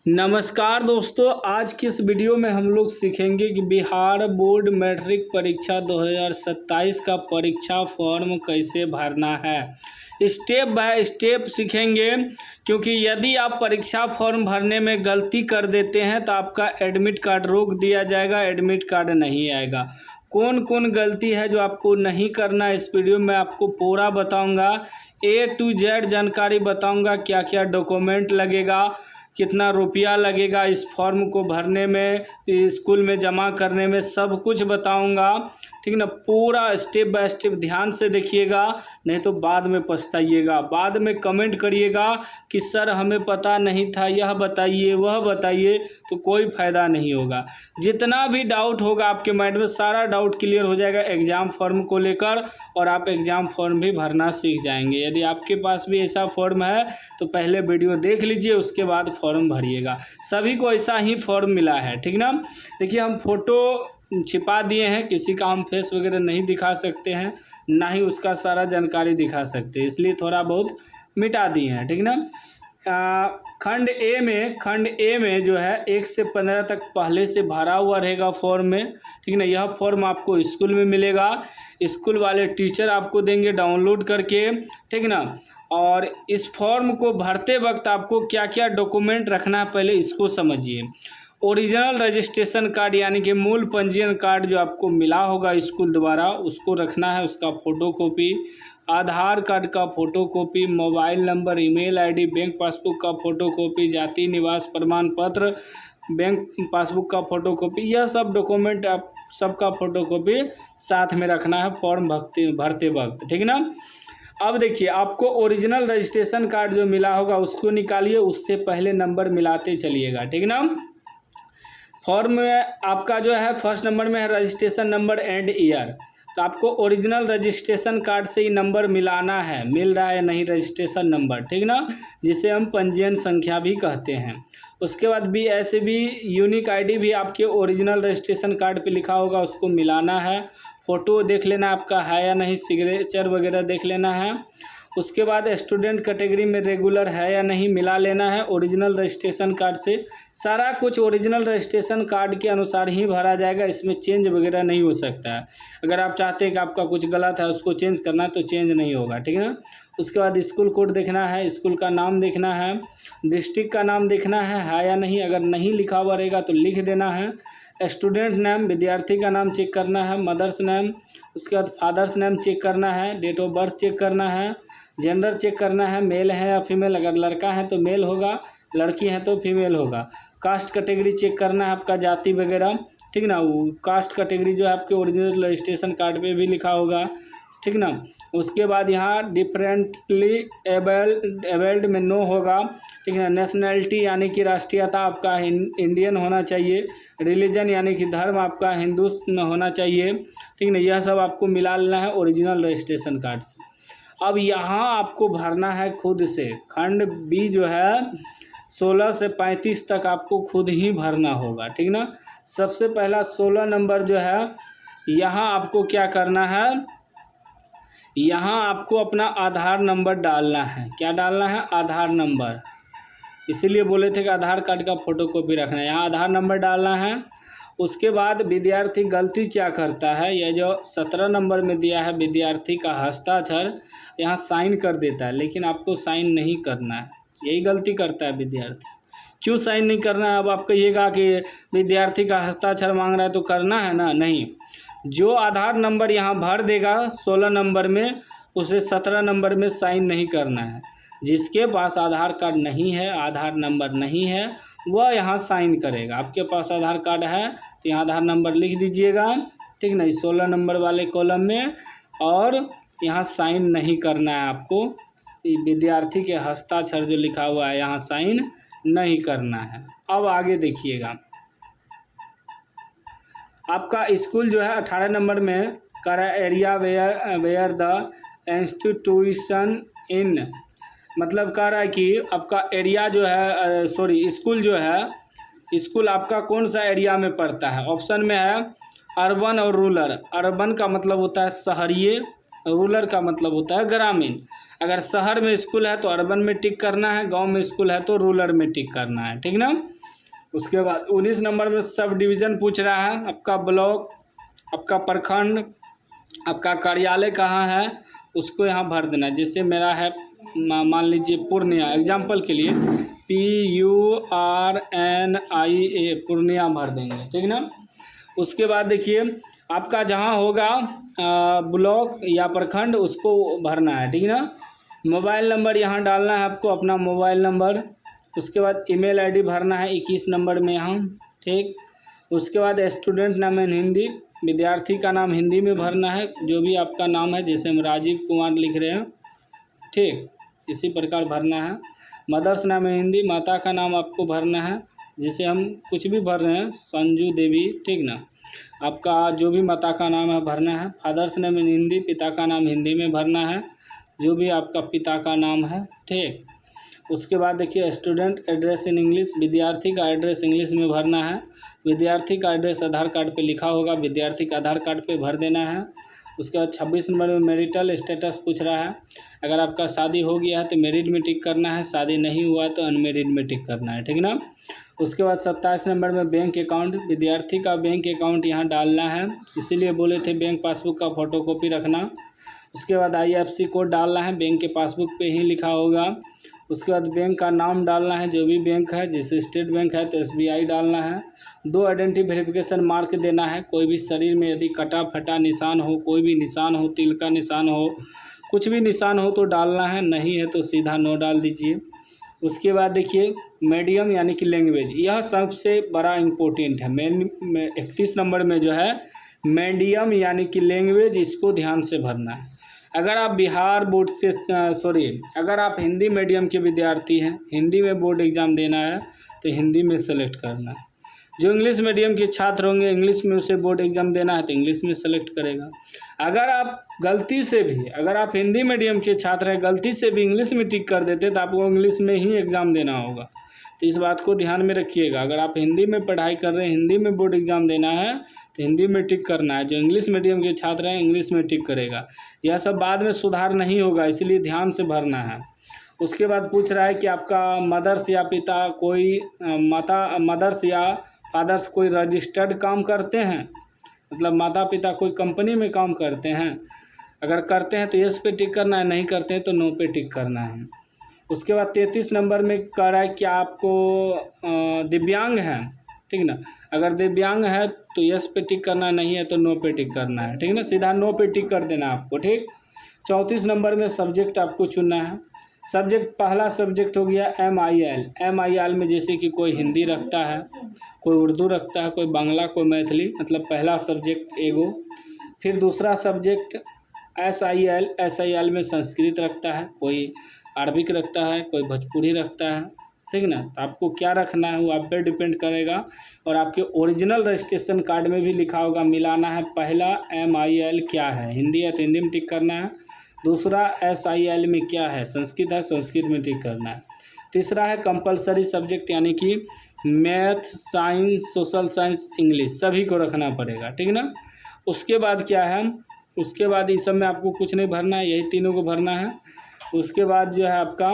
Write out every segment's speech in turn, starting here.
नमस्कार दोस्तों, आज की इस वीडियो में हम लोग सीखेंगे कि बिहार बोर्ड मैट्रिक परीक्षा 2027 का परीक्षा फॉर्म कैसे भरना है। स्टेप बाय स्टेप सीखेंगे, क्योंकि यदि आप परीक्षा फॉर्म भरने में गलती कर देते हैं तो आपका एडमिट कार्ड रोक दिया जाएगा, एडमिट कार्ड नहीं आएगा। कौन कौन गलती है जो आपको नहीं करना, इस वीडियो में आपको पूरा बताऊंगा। A to Z जानकारी बताऊंगा, क्या क्या डॉक्यूमेंट लगेगा, कितना रुपया लगेगा इस फॉर्म को भरने में, स्कूल में जमा करने में, सब कुछ बताऊंगा। ठीक ना, पूरा स्टेप बाय स्टेप ध्यान से देखिएगा, नहीं तो बाद में पछताइएगा। बाद में कमेंट करिएगा कि सर हमें पता नहीं था, यह बताइए वह बताइए, तो कोई फ़ायदा नहीं होगा। जितना भी डाउट होगा आपके माइंड में, सारा डाउट क्लियर हो जाएगा एग्ज़ाम फॉर्म को लेकर, और आप एग्ज़ाम फॉर्म भी भरना सीख जाएंगे। यदि आपके पास भी ऐसा फॉर्म है तो पहले वीडियो देख लीजिए, उसके बाद फॉर्म भरिएगा। सभी को ऐसा ही फॉर्म मिला है, ठीक ना। देखिए, हम फ़ोटो छिपा दिए हैं, किसी का हम फेस वगैरह नहीं दिखा सकते हैं, ना ही उसका सारा जानकारी दिखा सकते हैं, इसलिए थोड़ा बहुत मिटा दिए हैं, ठीक ना। खंड ए में जो है 1 से 15 तक पहले से भरा हुआ रहेगा फॉर्म में, ठीक ना। यह फॉर्म आपको स्कूल में मिलेगा, स्कूल वाले टीचर आपको देंगे डाउनलोड करके, ठीक ना। और इस फॉर्म को भरते वक्त आपको क्या क्या डॉक्यूमेंट रखना है, पहले इसको समझिए। ओरिजिनल रजिस्ट्रेशन कार्ड यानी कि मूल पंजीयन कार्ड जो आपको मिला होगा स्कूल द्वारा, उसको रखना है, उसका फ़ोटोकॉपी। आधार कार्ड का photocopy, mobile number, email ID, bank passbook का फ़ोटोकॉपी, जाति निवास प्रमाण पत्र, बैंक पासबुक का फ़ोटोकॉपी, यह सब डॉक्यूमेंट आप सबका फ़ोटोकॉपी साथ में रखना है फॉर्म भरते वक्त, ठीक ना। अब देखिए, आपको ओरिजिनल रजिस्ट्रेशन कार्ड जो मिला होगा उसको निकालिए, उससे पहले नंबर मिलाते चलिएगा, ठीक ना। फॉर्म में आपका जो है फर्स्ट नंबर में है रजिस्ट्रेशन नंबर एंड ईयर, तो आपको ओरिजिनल रजिस्ट्रेशन कार्ड से ही नंबर मिलाना है, मिल रहा है नहीं रजिस्ट्रेशन नंबर, ठीक ना, जिसे हम पंजीयन संख्या भी कहते हैं। उसके बाद BSB यूनिक आईडी भी आपके ओरिजिनल रजिस्ट्रेशन कार्ड पे लिखा होगा, उसको मिलाना है। फ़ोटो देख लेना आपका है या नहीं, सिग्नेचर वगैरह देख लेना है। उसके बाद स्टूडेंट कैटेगरी में रेगुलर है या नहीं मिला लेना है ओरिजिनल रजिस्ट्रेशन कार्ड से। सारा कुछ ओरिजिनल रजिस्ट्रेशन कार्ड के अनुसार ही भरा जाएगा, इसमें चेंज वगैरह नहीं हो सकता है। अगर आप चाहते हैं कि आपका कुछ गलत है उसको चेंज करना है तो चेंज नहीं होगा, ठीक है ना। उसके बाद स्कूल कोड देखना है, स्कूल का नाम देखना है, डिस्ट्रिक्ट का नाम देखना है या नहीं, अगर नहीं लिखा हुआ रहेगा तो लिख देना है। स्टूडेंट नेम, विद्यार्थी का नाम चेक करना है, मदर्स नेम, उसके बाद फादर्स नेम चेक करना है, डेट ऑफ बर्थ चेक करना है, जेंडर चेक करना है, मेल है या फीमेल, अगर लड़का है तो मेल होगा, लड़की है तो फीमेल होगा। कास्ट कैटेगरी चेक करना है, आपका जाति वगैरह, ठीक ना। वो कास्ट कैटेगरी जो है आपके ओरिजिनल रजिस्ट्रेशन कार्ड पे भी लिखा होगा, ठीक ना। उसके बाद यहाँ डिफरेंटली एबल्ड में नो होगा, ठीक है। नेशनैलिटी यानी कि राष्ट्रीयता आपका इंडियन होना चाहिए। रिलीजन यानी कि धर्म आपका हिंदू में होना चाहिए, ठीक ना। यह सब आपको मिला लेना है ओरिजिनल रजिस्ट्रेशन कार्ड से। अब यहाँ आपको भरना है खुद से। खंड B जो है 16 से 35 तक आपको खुद ही भरना होगा, ठीक ना। सबसे पहला 16 नंबर जो है, यहाँ आपको क्या करना है, यहाँ आपको अपना आधार नंबर डालना है। क्या डालना है? आधार नंबर। इसीलिए बोले थे कि आधार कार्ड का फ़ोटोकॉपी रखना है। यहाँ आधार नंबर डालना है। उसके बाद विद्यार्थी गलती क्या करता है, यह जो 17 नंबर में दिया है विद्यार्थी का हस्ताक्षर, यहाँ साइन कर देता है, लेकिन आपको साइन नहीं करना है, यही गलती करता है विद्यार्थी। क्यों साइन नहीं करना है? अब आप कहिएगा कि विद्यार्थी का हस्ताक्षर मांग रहा है तो करना है ना, नहीं। जो आधार नंबर यहाँ भर देगा 16 नंबर में, उसे 17 नंबर में साइन नहीं करना है। जिसके पास आधार कार्ड नहीं है, आधार नंबर नहीं है, वह यहाँ साइन करेगा। आपके पास आधार कार्ड है तो यहाँ आधार नंबर लिख दीजिएगा, ठीक ना, 16 नंबर वाले कॉलम में, और यहाँ साइन नहीं करना है आपको। विद्यार्थी के हस्ताक्षर जो लिखा हुआ है यहाँ साइन नहीं करना है। अब आगे देखिएगा, आपका स्कूल जो है 18 नंबर में कर area where the institution in, मतलब कह रहा है कि आपका एरिया जो है, स्कूल जो है, स्कूल आपका कौन सा एरिया में पड़ता है। ऑप्शन में है अर्बन और रूरल। अर्बन का मतलब होता है शहरीय, रूरल का मतलब होता है ग्रामीण। अगर शहर में स्कूल है तो अर्बन में टिक करना है, गांव में स्कूल है तो रूरल में टिक करना है, ठीक ना। उसके बाद 19 नंबर में सब डिवीज़न पूछ रहा है, आपका ब्लॉक, आपका प्रखंड, आपका कार्यालय कहाँ है, उसको यहाँ भर देना है। जैसे मेरा है मान लीजिए पूर्णिया, एग्जाम्पल के लिए PURNIA पूर्णिया भर देंगे, ठीक ना। उसके बाद देखिए आपका जहाँ होगा ब्लॉक या प्रखंड उसको भरना है, ठीक ना। मोबाइल नंबर यहाँ डालना है आपको, अपना मोबाइल नंबर। उसके बाद ईमेल आईडी भरना है 21 नंबर में यहाँ, ठीक। उसके बाद स्टूडेंट नाम है हिंदी, विद्यार्थी का नाम हिंदी में भरना है, जो भी आपका नाम है, जैसे हम राजीव कुमार लिख रहे हैं, ठीक, इसी प्रकार भरना है। मदर्स नाम है हिंदी, माता का नाम आपको भरना है, जैसे हम कुछ भी भर रहे हैं, संजू देवी, ठीक ना। आपका जो भी माता का नाम है भरना है। फादर्स नेम इन हिंदी, पिता का नाम हिंदी में भरना है, जो भी आपका पिता का नाम है, ठीक। उसके बाद देखिए स्टूडेंट एड्रेस इन इंग्लिश, विद्यार्थी का एड्रेस इंग्लिश में भरना है। विद्यार्थी का एड्रेस आधार कार्ड पे लिखा होगा, विद्यार्थी का आधार कार्ड पे भर देना है। उसके बाद 26 नंबर में मैरिटल स्टेटस पूछ रहा है। अगर आपका शादी हो गया है तो मैरिड में टिक करना है, शादी नहीं हुआ है तो अनमेरिड में टिक करना है, ठीक ना। उसके बाद 27 नंबर में बैंक अकाउंट, विद्यार्थी का बैंक अकाउंट यहाँ डालना है, इसीलिए बोले थे बैंक पासबुक का फ़ोटोकॉपी रखना। उसके बाद IFSC कोड डालना है, बैंक के पासबुक पे ही लिखा होगा। उसके बाद बैंक का नाम डालना है, जो भी बैंक है, जैसे स्टेट बैंक है तो SBI डालना है। 2 आइडेंटिटी वेरिफिकेशन मार्क देना है, कोई भी शरीर में यदि कटा फटा निशान हो, कोई भी निशान हो, तिल का निशान हो, कुछ भी निशान हो तो डालना है, नहीं है तो सीधा नो डाल दीजिए। उसके बाद देखिए मीडियम यानी कि लैंग्वेज, यह सबसे बड़ा इम्पोर्टेंट है। 31 नंबर में जो है मीडियम यानी कि लैंग्वेज, इसको ध्यान से भरना है। अगर आप बिहार बोर्ड से अगर आप हिंदी मीडियम के विद्यार्थी हैं, हिंदी में बोर्ड एग्ज़ाम देना है तो हिंदी में सेलेक्ट करना है। जो इंग्लिश मीडियम के छात्र होंगे, इंग्लिश में उसे बोर्ड एग्ज़ाम देना है तो इंग्लिश में सेलेक्ट करेगा। अगर आप गलती से भी, अगर आप हिंदी मीडियम के छात्र हैं, गलती से भी इंग्लिश में टिक कर देते तो आपको इंग्लिश में ही एग्ज़ाम देना होगा, तो इस बात को ध्यान में रखिएगा। अगर आप हिंदी में पढ़ाई कर रहे हैं, हिंदी में बोर्ड एग्ज़ाम देना है तो हिंदी में टिक करना है। जो इंग्लिश मीडियम के छात्र हैं इंग्लिश में टिक करेगा। यह सब बाद में सुधार नहीं होगा, इसलिए ध्यान से भरना है। उसके बाद पूछ रहा है कि आपका मदर्स या पिता कोई मदर्स या फादर्स कोई रजिस्टर्ड काम करते हैं, मतलब माता पिता कोई कंपनी में काम करते हैं। अगर करते हैं तो यस पे टिक करना है, नहीं करते हैं तो नो पे टिक करना है। उसके बाद 33 नंबर में कह रहा है कि आपको दिव्यांग हैं, ठीक ना। अगर दिव्यांग है तो यस पे टिक करना, नहीं है तो नो पे टिक करना है, ठीक ना, सीधा नो पे टिक कर देना आपको, ठीक। 34 नंबर में सब्जेक्ट आपको चुनना है। सब्जेक्ट, पहला सब्जेक्ट हो गया MIL में जैसे कि कोई हिंदी रखता है, कोई उर्दू रखता है, कोई बांग्ला, कोई मैथिली, मतलब पहला सब्जेक्ट एगो। फिर दूसरा सब्जेक्ट SIL में संस्कृत रखता है, कोई अरबिक रखता है, कोई भोजपुरी रखता है, ठीक ना। तो आपको क्या रखना है वो आप पे डिपेंड करेगा। और आपके ओरिजिनल रजिस्ट्रेशन कार्ड में भी लिखा होगा, मिलाना है। पहला MIL क्या है, हिंदी है तो हिंदी में टिक करना है। दूसरा SIL में क्या है, संस्कृत है, संस्कृत में टिक करना है। तीसरा है कंपलसरी सब्जेक्ट यानी कि math, science, social science, English, सभी को रखना पड़ेगा, ठीक ना। उसके बाद क्या है, उसके बाद इस सब में आपको कुछ नहीं भरना है, यही तीनों को भरना है। उसके बाद जो है आपका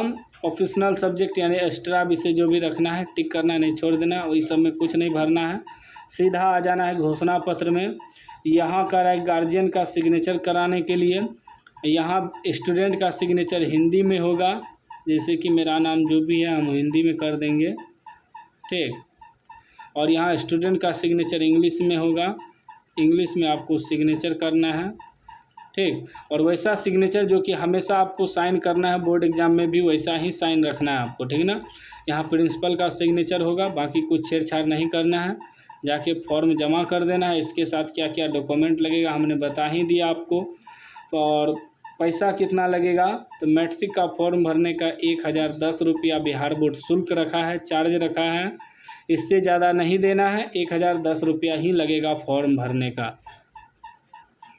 ऑप्शनल सब्जेक्ट यानी एक्स्ट्रा विषय जो भी रखना है टिक करना, नहीं छोड़ देना, वही सब में कुछ नहीं भरना है। सीधा आ जाना है घोषणा पत्र में। यहाँ का है गार्जियन का सिग्नेचर कराने के लिए, यहाँ स्टूडेंट का सिग्नेचर हिंदी में होगा, जैसे कि मेरा नाम जो भी है हम हिंदी में कर देंगे, ठीक। और यहाँ स्टूडेंट का सिग्नेचर इंग्लिश में होगा, इंग्लिश में आपको सिग्नेचर करना है, ठीक। और वैसा सिग्नेचर जो कि हमेशा आपको साइन करना है, बोर्ड एग्जाम में भी वैसा ही साइन रखना है आपको, ठीक ना। यहाँ प्रिंसिपल का सिग्नेचर होगा, बाकी कुछ छेड़छाड़ नहीं करना है। जाके फॉर्म जमा कर देना है। इसके साथ क्या क्या डॉक्यूमेंट लगेगा हमने बता ही दिया आपको। और पैसा कितना लगेगा, तो मैट्रिक का फॉर्म भरने का 1010 रुपया बिहार बोर्ड शुल्क रखा है, चार्ज रखा है। इससे ज़्यादा नहीं देना है, 1010 रुपया ही लगेगा फॉर्म भरने का।